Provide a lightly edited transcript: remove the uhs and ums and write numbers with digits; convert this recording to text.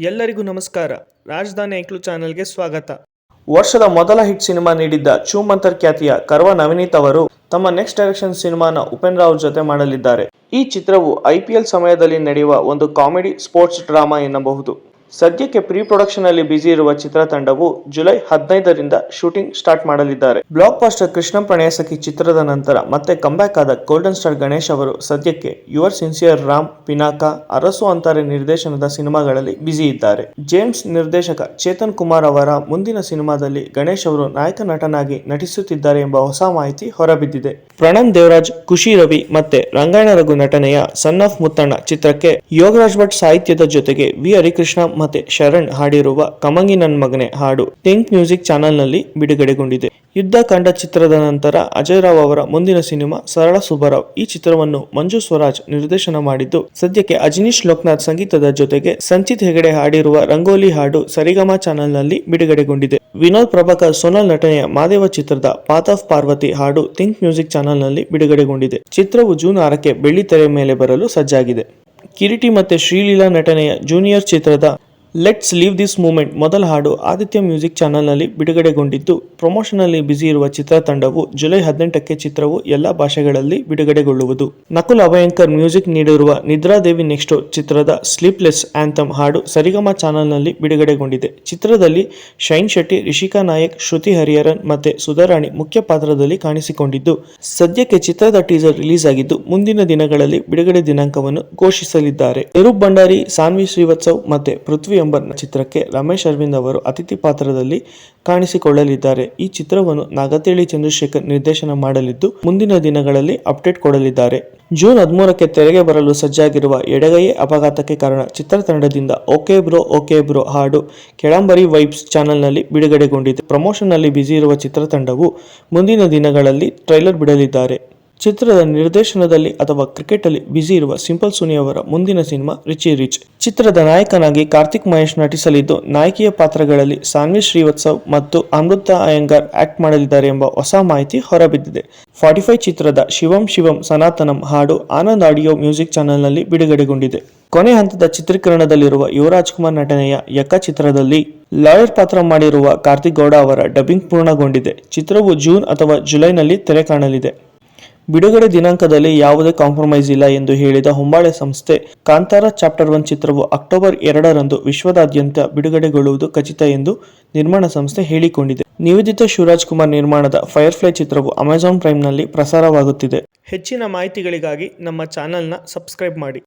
ಎಲ್ಲರಿಗೂ ನಮಸ್ಕಾರ. ರಾಜಧಾನಿ ಐಕ್ಳು ಚಾನೆಲ್ಗೆ ಸ್ವಾಗತ. ವರ್ಷದ ಮೊದಲ ಹಿಟ್ ಸಿನಿಮಾ ನೀಡಿದ್ದ ಚೂಮಂತರ್ ಖ್ಯಾತಿಯ ಕರ್ವ ನವನೀತ್ ಅವರು ತಮ್ಮ ನೆಕ್ಸ್ಟ್ ಡೈರೆಕ್ಷನ್ ಸಿನಿಮಾನ ಉಪೇಂದ್ರ ಅವ್ರ ಜೊತೆ ಮಾಡಲಿದ್ದಾರೆ. ಈ ಚಿತ್ರವು IPL ಸಮಯದಲ್ಲಿ ನಡೆಯುವ ಒಂದು ಕಾಮಿಡಿ ಸ್ಪೋರ್ಟ್ಸ್ ಡ್ರಾಮಾ ಎನ್ನಬಹುದು. ಸದ್ಯಕ್ಕೆ ಪ್ರೀ ಪ್ರೊಡಕ್ಷನ್ ಅಲ್ಲಿ ಬ್ಯುಸಿ ಇರುವ ಚಿತ್ರತಂಡವು ಜುಲೈ 15ರಿಂದ ಶೂಟಿಂಗ್ ಸ್ಟಾರ್ಟ್ ಮಾಡಲಿದ್ದಾರೆ. ಬ್ಲಾಕ್ ಬಾಸ್ಟರ್ ಕೃಷ್ಣ ಪ್ರಣಯ ಸಖಿ ಚಿತ್ರದ ನಂತರ ಮತ್ತೆ ಕಂಬ್ಯಾಕ್ ಆದ ಗೋಲ್ಡನ್ ಸ್ಟಾರ್ ಗಣೇಶ್ ಅವರು ಸದ್ಯಕ್ಕೆ ಯುವರ್ ಸಿನ್ಸಿಯರ್ ರಾಮ್, ಪಿನಾಕ, ಅರಸು ಅಂತಾರೆ ನಿರ್ದೇಶನದ ಸಿನಿಮಾಗಳಲ್ಲಿ ಬ್ಯುಸಿ ಇದ್ದಾರೆ. ಜೇಮ್ಸ್ ನಿರ್ದೇಶಕ ಚೇತನ್ ಕುಮಾರ್ ಅವರ ಮುಂದಿನ ಸಿನಿಮಾದಲ್ಲಿ ಗಣೇಶ್ ಅವರು ನಾಯಕ ನಟನಾಗಿ ನಟಿಸುತ್ತಿದ್ದಾರೆ ಎಂಬ ಹೊಸ ಮಾಹಿತಿ ಹೊರಬಿದ್ದಿದೆ. ಪ್ರಣಮ್ ದೇವರಾಜ್, ಖುಷಿ ರವಿ ಮತ್ತೆ ರಂಗಾಯಣ ರಘು ನಟನೆಯ ಸನ್ ಆಫ್ ಮುತ್ತಣ್ಣ ಚಿತ್ರಕ್ಕೆ ಯೋಗರಾಜ್ ಭಟ್ ಸಾಹಿತ್ಯದ ಜೊತೆಗೆ ವಿ ಹರಿಕೃಷ್ಣ ಮತ್ತೆ ಶರಣ್ ಹಾಡಿರುವ ಕಮಂಗಿ ನನ್ ಮಗನೆ ಹಾಡು ಥಿಂಕ್ ಮ್ಯೂಸಿಕ್ ಚಾನೆಲ್ನಲ್ಲಿ ಬಿಡುಗಡೆಗೊಂಡಿದೆ. ಯುದ್ಧ ಕಂಡ ಚಿತ್ರದ ನಂತರ ಅಜಯ್ ರಾವ್ ಅವರ ಮುಂದಿನ ಸಿನಿಮಾ ಸರಳ ಸುಬ್ಬರಾವ್. ಈ ಚಿತ್ರವನ್ನು ಮಂಜು ಸ್ವರಾಜ್ ನಿರ್ದೇಶನ ಮಾಡಿದ್ದು, ಸದ್ಯಕ್ಕೆ ಅಜನೀಶ್ ಲೋಕನಾಥ್ ಸಂಗೀತದ ಜೊತೆಗೆ ಸಂಚಿತ್ ಹೆಗಡೆ ಹಾಡಿರುವ ರಂಗೋಲಿ ಹಾಡು ಸರಿಗಮ ಚಾನೆಲ್ನಲ್ಲಿ ಬಿಡುಗಡೆಗೊಂಡಿದೆ. ವಿನೋದ್ ಪ್ರಭಾಕರ್ ಸೋನಲ್ ನಟನೆಯ ಮಾದೇವ ಚಿತ್ರದ ಪಾತ್ ಆಫ್ ಪಾರ್ವತಿ ಹಾಡು ಥಿಂಕ್ ಮ್ಯೂಸಿಕ್ ಚಾನೆಲ್ನಲ್ಲಿ ಬಿಡುಗಡೆಗೊಂಡಿದೆ. ಚಿತ್ರವು ಜೂನ್ 6ಕ್ಕೆ ಬೆಳ್ಳಿ ತೆರೆ ಮೇಲೆ ಬರಲು ಸಜ್ಜಾಗಿದೆ. ಕಿರೀಟಿ ಮತ್ತೆ ಶ್ರೀಲೀಲಾ ನಟನೆಯ ಜೂನಿಯರ್ ಚಿತ್ರದ ಲೆಟ್ಸ್ ಲೀವ್ ದಿಸ್ ಮೂಮೆಂಟ್ ಮೊದಲ ಹಾಡು ಆದಿತ್ಯ ಮ್ಯೂಸಿಕ್ ಚಾನೆಲ್ನಲ್ಲಿ ಬಿಡುಗಡೆಗೊಂಡಿದ್ದು, ಪ್ರಮೋಷನ್ ಅಲ್ಲಿ ಬ್ಯುಸಿ ಇರುವ ಚಿತ್ರತಂಡವು ಜುಲೈ 18ಕ್ಕೆ ಚಿತ್ರವು ಎಲ್ಲಾ ಭಾಷೆಗಳಲ್ಲಿ ಬಿಡುಗಡೆಗೊಳ್ಳುವುದು. ನಕುಲ್ ಅಭಯಂಕರ್ ಮ್ಯೂಸಿಕ್ ನೀಡಿರುವ ನಿದ್ರಾದೇವಿ ನೆಕ್ಸ್ಟ್ ಚಿತ್ರದ ಸ್ಲೀಪ್ಲೆಸ್ ಆಂಥಮ್ ಹಾಡು ಸರಿಗಮ ಚಾನೆಲ್ನಲ್ಲಿ ಬಿಡುಗಡೆಗೊಂಡಿದೆ. ಚಿತ್ರದಲ್ಲಿ ಶೈನ್ ಶೆಟ್ಟಿ, ರಿಷಿಕಾ ನಾಯಕ್, ಶ್ರುತಿ ಹರಿಹರನ್ ಮತ್ತೆ ಸುಧಾರಾಣಿ ಮುಖ್ಯ ಪಾತ್ರದಲ್ಲಿ ಕಾಣಿಸಿಕೊಂಡಿದ್ದು, ಸದ್ಯಕ್ಕೆ ಚಿತ್ರದ ಟೀಸರ್ ರಿಲೀಸ್ ಆಗಿದ್ದು, ಮುಂದಿನ ದಿನಗಳಲ್ಲಿ ಬಿಡುಗಡೆ ದಿನಾಂಕವನ್ನು ಘೋಷಿಸಲಿದ್ದಾರೆ. ನಿರೂಪ್ ಭಂಡಾರಿ, ಸಾನ್ವಿ ಶ್ರೀವತ್ಸವ್ ಮತ್ತೆ ಪೃಥ್ವಿ ಎಂಬ ಚಿತ್ರಕ್ಕೆ ರಮೇಶ್ ಅರವಿಂದ್ ಅವರು ಅತಿಥಿ ಪಾತ್ರದಲ್ಲಿ ಕಾಣಿಸಿಕೊಳ್ಳಲಿದ್ದಾರೆ. ಈ ಚಿತ್ರವನ್ನು ನಾಗತಿಹಳ್ಳಿ ಚಂದ್ರಶೇಖರ್ ನಿರ್ದೇಶನ ಮಾಡಲಿದ್ದು, ಮುಂದಿನ ದಿನಗಳಲ್ಲಿ ಅಪ್ಡೇಟ್ ಕೊಡಲಿದ್ದಾರೆ. ಜೂನ್ 13ಕ್ಕೆ ತೆರೆಗೆ ಬರಲು ಸಜ್ಜಾಗಿರುವ ಎಡಗೈ ಅಪಘಾತಕ್ಕೆ ಕಾರಣ ಚಿತ್ರತಂಡದಿಂದ ಓಕೆ ಬ್ರೋ ಹಾಡು ಕೆಳಂಬರಿ ವೈಬ್ಸ್ ಚಾನೆಲ್ನಲ್ಲಿ ಬಿಡುಗಡೆಗೊಂಡಿದೆ. ಪ್ರಮೋಷನ್ ಅಲ್ಲಿ ಬ್ಯುಸಿ ಇರುವ ಚಿತ್ರತಂಡವು ಮುಂದಿನ ದಿನಗಳಲ್ಲಿ ಟ್ರೈಲರ್ ಬಿಡಲಿದ್ದಾರೆ. ಚಿತ್ರದ ನಿರ್ದೇಶನದಲ್ಲಿ ಅಥವಾ ಕ್ರಿಕೆಟ್ ಅಲ್ಲಿ ಬ್ಯುಸಿ ಇರುವ ಸಿಂಪಲ್ ಸುನಿ ಅವರ ಮುಂದಿನ ಸಿನಿಮಾ ರಿಚಿ ರಿಚ್. ಚಿತ್ರದ ನಾಯಕನಾಗಿ ಕಾರ್ತಿಕ್ ಮಹೇಶ್ ನಟಿಸಲಿದ್ದು, ನಾಯಕಿಯ ಪಾತ್ರಗಳಲ್ಲಿ ಸಾನ್ವಿ ಶ್ರೀವತ್ಸವ್ ಮತ್ತು ಅಮೃತಾ ಅಯ್ಯಂಗಾರ್ ಆಕ್ಟ್ ಮಾಡಲಿದ್ದಾರೆ ಎಂಬ ಹೊಸ ಮಾಹಿತಿ ಹೊರಬಿದ್ದಿದೆ. 45 ಚಿತ್ರದ ಶಿವಂ ಸನಾತನಂ ಹಾಡು ಆನಂದ್ ಆಡಿಯೋ ಮ್ಯೂಸಿಕ್ ಚಾನೆಲ್ನಲ್ಲಿ ಬಿಡುಗಡೆಗೊಂಡಿದೆ. ಕೊನೆ ಹಂತದ ಚಿತ್ರೀಕರಣದಲ್ಲಿರುವ ಯುವರಾಜ್ ಕುಮಾರ್ ನಟನೆಯ ಯಕ್ಕ ಚಿತ್ರದಲ್ಲಿ ಲಾಯರ್ ಪಾತ್ರ ಮಾಡಿರುವ ಕಾರ್ತಿಕ್ ಗೌಡ ಅವರ ಡಬ್ಬಿಂಗ್ ಪೂರ್ಣಗೊಂಡಿದೆ. ಚಿತ್ರವು ಜೂನ್ ಅಥವಾ ಜುಲೈನಲ್ಲಿ ತೆರೆ ಕಾಣಲಿದೆ. ಬಿಡುಗಡೆ ದಿನಾಂಕದಲ್ಲಿ ಯಾವುದೇ ಕಾಂಪ್ರಮೈಸ್ ಇಲ್ಲ ಎಂದು ಹೇಳಿದ ಹೊಂಬಾಳೆ ಸಂಸ್ಥೆ, ಕಾಂತಾರ ಚಾಪ್ಟರ್ 1 ಚಿತ್ರವು ಅಕ್ಟೋಬರ್ 2ರಂದು ವಿಶ್ವದಾದ್ಯಂತ ಬಿಡುಗಡೆಗೊಳ್ಳುವುದು ಖಚಿತ ಎಂದು ನಿರ್ಮಾಣ ಸಂಸ್ಥೆ ಹೇಳಿಕೊಂಡಿದೆ. ನಿವೇದಿತಾ ಶಿವರಾಜ್ ಕುಮಾರ್ ನಿರ್ಮಾಣದ ಫೈರ್ಫ್ಲೈ ಚಿತ್ರವು ಅಮೆಜಾನ್ ಪ್ರೈಮ್ನಲ್ಲಿ ಪ್ರಸಾರವಾಗುತ್ತಿದೆ. ಹೆಚ್ಚಿನ ಮಾಹಿತಿಗಳಿಗಾಗಿ ನಮ್ಮ ಚಾನೆಲ್ನ ಸಬ್ಸ್ಕ್ರೈಬ್ ಮಾಡಿ.